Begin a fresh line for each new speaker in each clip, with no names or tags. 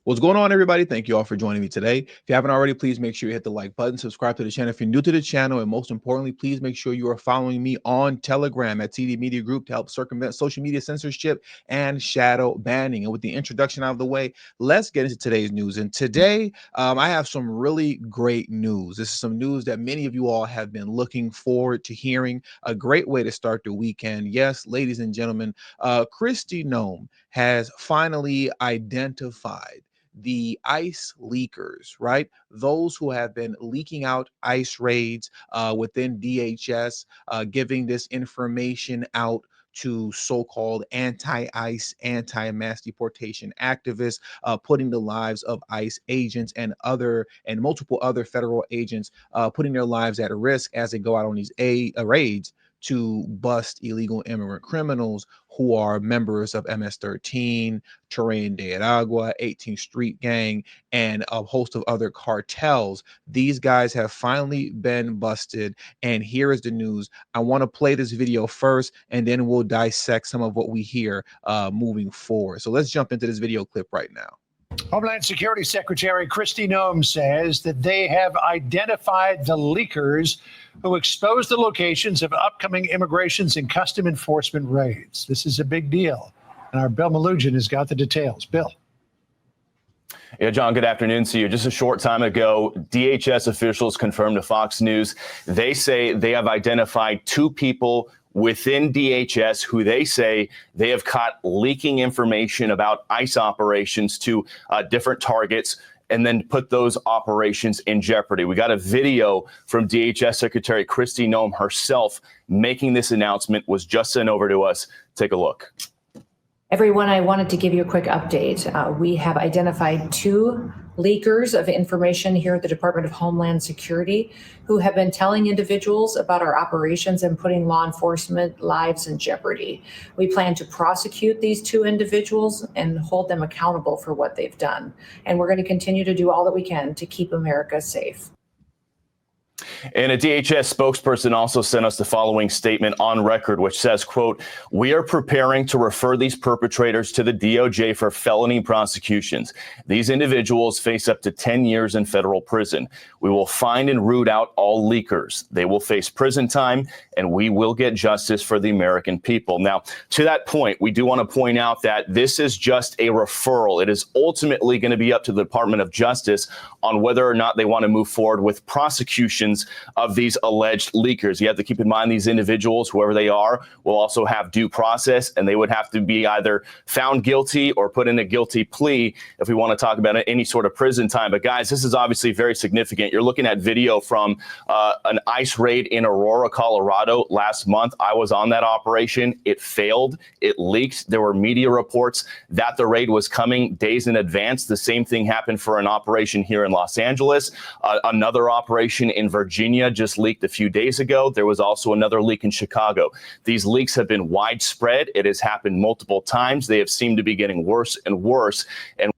What's going on, everybody? Thank you all for joining me today. If you haven't already, please make sure you hit the like button, subscribe to the channel if you're new to the channel, and most importantly, please make sure you are following me on Telegram at TD Media Group to help circumvent social media censorship and shadow banning. And with the introduction out of the way, let's get into today's news. And today, I have some really great news. This is some news that many of you all have been looking forward to hearing. A great way to start the weekend. Yes, ladies and gentlemen, Kristi Noem has finally identified the ICE leakers, right? Those who have been leaking out ICE raids within DHS, giving this information out to so-called anti-ICE, anti-mass deportation activists, putting the lives of ICE agents and multiple other federal agents, putting their lives at risk as they go out on these raids to bust illegal immigrant criminals who are members of MS-13, Terrain de Aragua, 18th Street Gang, and a host of other cartels. These guys have finally been busted, and here is the news. I want to play this video first, and then we'll dissect some of what we hear moving forward. So let's jump into this video clip right now.
Homeland Security Secretary Kristi Noem says that they have identified the leakers who exposed the locations of upcoming immigrations and custom enforcement raids. This is a big deal, and our Bill Malugin has got the details. Bill.
Yeah, John, good afternoon to you. Just a short time ago, DHS officials confirmed to Fox News they say they have identified two people within DHS who they say they have caught leaking information about ICE operations to different targets and then put those operations in jeopardy. We got a video from DHS Secretary Kristi Noem herself making this announcement, was just sent over to us. Take a look.
Everyone, I wanted to give you a quick update. We have identified two leakers of information here at the Department of Homeland Security who have been telling individuals about our operations and putting law enforcement lives in jeopardy. We plan to prosecute these two individuals and hold them accountable for what they've done. And we're going to continue to do all that we can to keep America safe.
And a DHS spokesperson also sent us the following statement on record, which says, quote, "We are preparing to refer these perpetrators to the DOJ for felony prosecutions. These individuals face up to 10 years in federal prison. We will find and root out all leakers. They will face prison time, and we will get justice for the American people." Now, to that point, we do want to point out that this is just a referral. It is ultimately going to be up to the Department of Justice on whether or not they want to move forward with prosecutions of these alleged leakers. You have to keep in mind these individuals, whoever they are, will also have due process, and they would have to be either found guilty or put in a guilty plea if we want to talk about any sort of prison time. But guys, this is obviously very significant. You're looking at video from an ICE raid in Aurora, Colorado last month. I was on that operation. It failed. It leaked. There were media reports that the raid was coming days in advance. The same thing happened for an operation here in Los Angeles. Another operation in Virginia just leaked a few days ago. There was also another leak in Chicago. These leaks have been widespread. It has happened multiple times. They have seemed to be getting worse and worse. And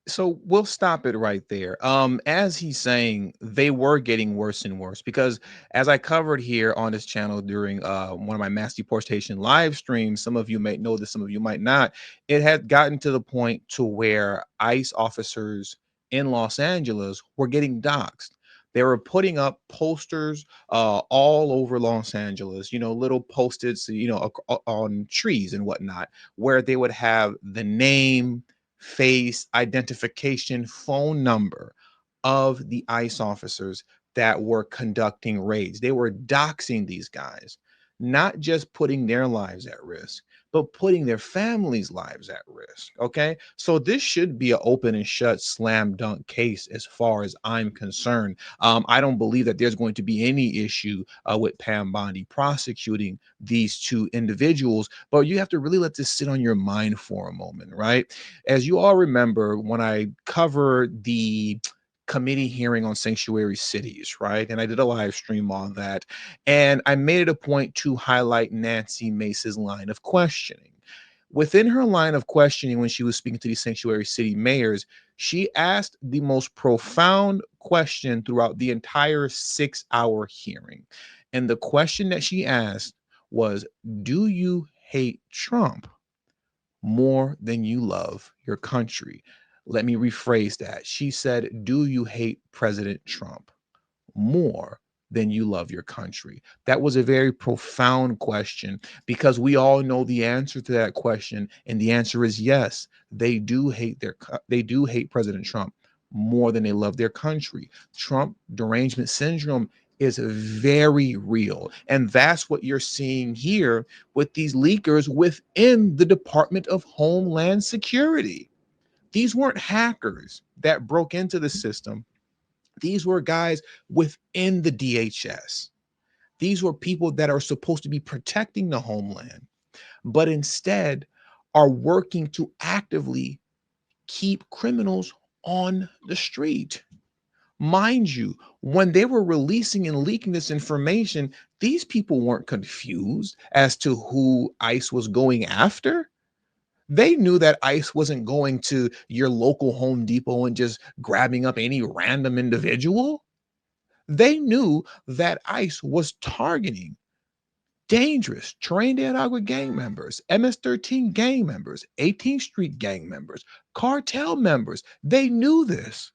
so we'll stop it right there. As he's saying, they were getting worse and worse because, as I covered here on this channel during one of my mass deportation live streams, some of you may know this, some of you might not. It had gotten to the point to where ICE officers in Los Angeles were getting doxxed. They were putting up posters all over Los Angeles, little post-its, on trees and whatnot, where they would have the name, face, identification, phone number of the ICE officers that were conducting raids. They were doxing these guys, not just putting their lives at risk, but putting their families' lives at risk. Okay, so this should be an open and shut slam dunk case as far as I'm concerned. I don't believe that there's going to be any issue with Pam Bondi prosecuting these two individuals, but you have to really let this sit on your mind for a moment, right? As you all remember, when I covered the committee hearing on sanctuary cities, right? And I did a live stream on that. And I made it a point to highlight Nancy Mace's line of questioning. Within her line of questioning, when she was speaking to these sanctuary city mayors, she asked the most profound question throughout the entire 6-hour hearing. And the question that she asked was, do you hate Trump more than you love your country? Let me rephrase that. She said, do you hate President Trump more than you love your country? That was a very profound question, because we all know the answer to that question, and the answer is yes. They do hate President Trump more than they love their country. Trump derangement syndrome is very real, and that's what you're seeing here with these leakers within the Department of Homeland Security. These weren't hackers that broke into the system. These were guys within the DHS. These were people that are supposed to be protecting the homeland, but instead are working to actively keep criminals on the street. Mind you, when they were releasing and leaking this information, these people weren't confused as to who ICE was going after. They knew that ICE wasn't going to your local Home Depot and just grabbing up any random individual. They knew that ICE was targeting dangerous Terrain de Aragua gang members, MS-13 gang members, 18th Street gang members, cartel members. They knew this.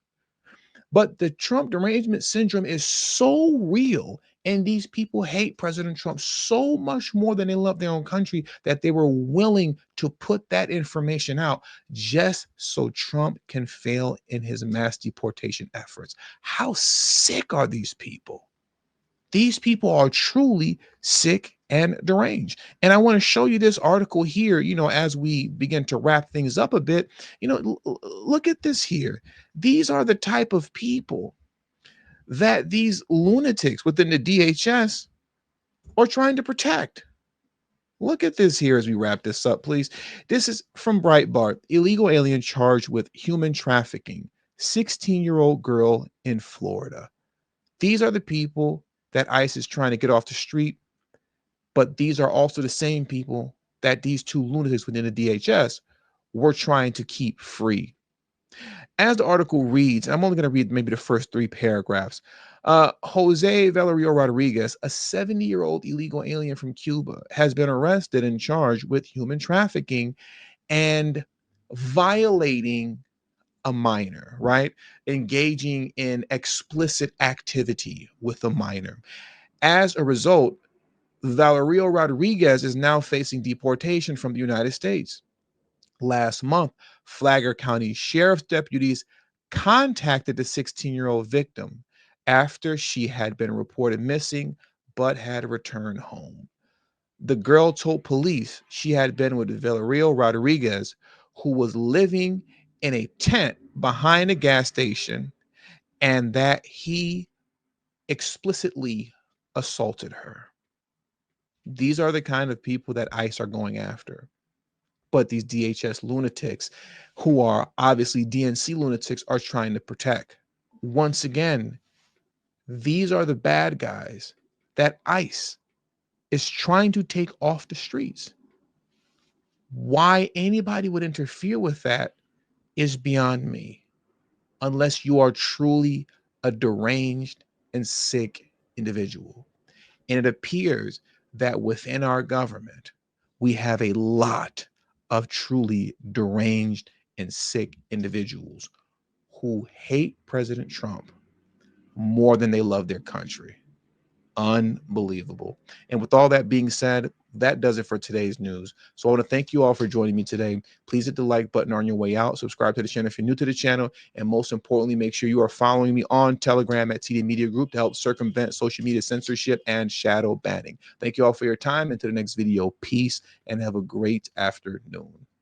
But the Trump derangement syndrome is so real, and these people hate President Trump so much more than they love their own country, that they were willing to put that information out just so Trump can fail in his mass deportation efforts. How sick are these people? These people are truly sick and deranged. And I want to show you this article here, as we begin to wrap things up a bit. Look at this here. These are the type of people that these lunatics within the DHS are trying to protect. Look at this here as we wrap this up, please. This is from Breitbart. Illegal alien charged with human trafficking, 16-year-old girl in Florida. These are the people that ICE is trying to get off the street, but these are also the same people that these two lunatics within the DHS were trying to keep free. As the article reads, I'm only going to read maybe the first 3 paragraphs. Jose Valerio Rodriguez, a 70-year-old illegal alien from Cuba, has been arrested and charged with human trafficking and violating a minor, right? Engaging in explicit activity with a minor. As a result, Valerio Rodriguez is now facing deportation from the United States. Last month, Flagler County Sheriff's deputies contacted the 16-year-old victim after she had been reported missing but had returned home. The girl told police she had been with Valerio Rodriguez, who was living in a tent behind a gas station, and that he explicitly assaulted her. These are the kind of people that ICE are going after. But these DHS lunatics, who are obviously DNC lunatics, are trying to protect. Once again, these are the bad guys that ICE is trying to take off the streets. Why anybody would interfere with that is beyond me, unless you are truly a deranged and sick individual. And it appears that within our government, we have a lot of truly deranged and sick individuals who hate President Trump more than they love their country. Unbelievable. And with all that being said, that does it for today's news. So I want to thank you all for joining me today. Please hit the like button on your way out. Subscribe to the channel if you're new to the channel. And most importantly, make sure you are following me on Telegram at TD Media Group to help circumvent social media censorship and shadow banning. Thank you all for your time. Until the next video, peace and have a great afternoon.